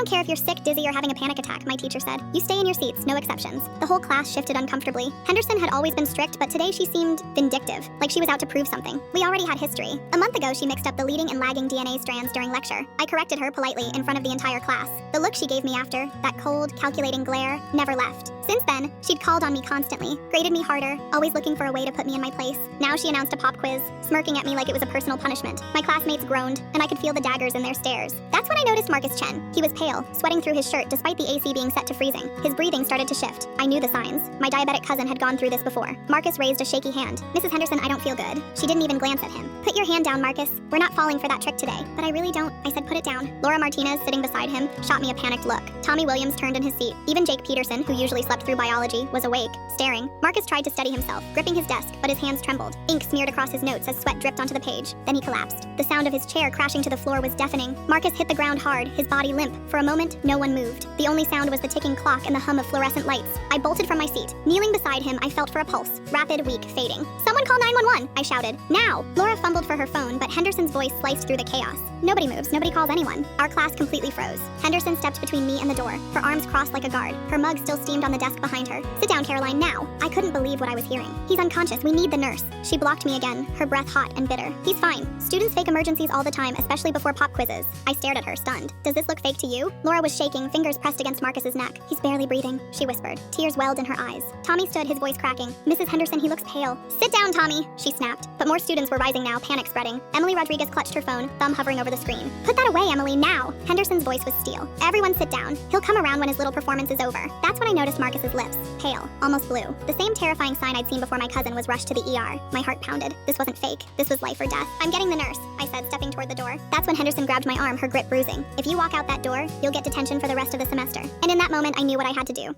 don't care if you're sick, dizzy, or having a panic attack, my teacher said. You stay in your seats, no exceptions. The whole class shifted uncomfortably. Henderson had always been strict, but today she seemed vindictive, like she was out to prove something. We already had history. A month ago, she mixed up the leading and lagging DNA strands during lecture. I corrected her politely in front of the entire class. The look she gave me after, that cold, calculating glare, never left. Since then, she'd called on me constantly, graded me harder, always looking for a way to put me in my place. Now she announced a pop quiz, smirking at me like it was a personal punishment. My classmates groaned, and I could feel the daggers in their stares. That's when I noticed Marcus Chen. He was pale, sweating through his shirt despite the AC being set to freezing. His breathing started to shift. I knew the signs. My diabetic cousin had gone through this before. Marcus raised a shaky hand. Mrs. Henderson, I don't feel good. She didn't even glance at him. Put your hand down, Marcus. We're not falling for that trick today. But I really don't. I said put it down. Laura Martinez, sitting beside him, shot me a panicked look. Tommy Williams turned in his seat. Even Jake Peterson, who usually slept through biology, was awake, staring. Marcus tried to steady himself, gripping his desk, but his hands trembled. Ink smeared across his notes as sweat dripped onto the page. Then he collapsed. The sound of his chair crashing to the floor was deafening. Marcus hit the ground hard, his body limp. For a moment, no one moved. The only sound was the ticking clock and the hum of fluorescent lights. I bolted from my seat. Kneeling beside him, I felt for a pulse. Rapid, weak, fading. Someone call 911, I shouted. Now! Laura fumbled for her phone, but Henderson's voice sliced through the chaos. Nobody moves, nobody calls anyone. Our class completely froze. Henderson stepped between me and the door, her arms crossed like a guard. Her mug still steamed on the desk behind her. Sit down, Caroline, now! I couldn't believe what I was hearing. He's unconscious, we need the nurse. She blocked me again, her breath hot and bitter. He's fine. Students fake emergencies all the time, especially before pop quizzes. I stared at her, stunned. Does this look fake to you? Laura was shaking, fingers pressed against Marcus's neck. He's barely breathing, she whispered. Tears welled in her eyes. Tommy stood, his voice cracking. Mrs. Henderson, he looks pale. Sit down, Tommy, she snapped. But more students were rising now, panic spreading. Emily Rodriguez clutched her phone, thumb hovering over the screen. Put that away, Emily, now! Henderson's voice was steel. Everyone sit down. He'll come around when his little performance is over. That's when I noticed Marcus's lips, pale, almost blue. The same terrifying sign I'd seen before my cousin was rushed to the ER. My heart pounded. This wasn't fake. This was life or death. I'm getting the nurse, I said, stepping toward the door. That's when Henderson grabbed my arm, her grip bruising. If you walk out that door, you'll get detention for the rest of the semester. And in that moment, I knew what I had to do.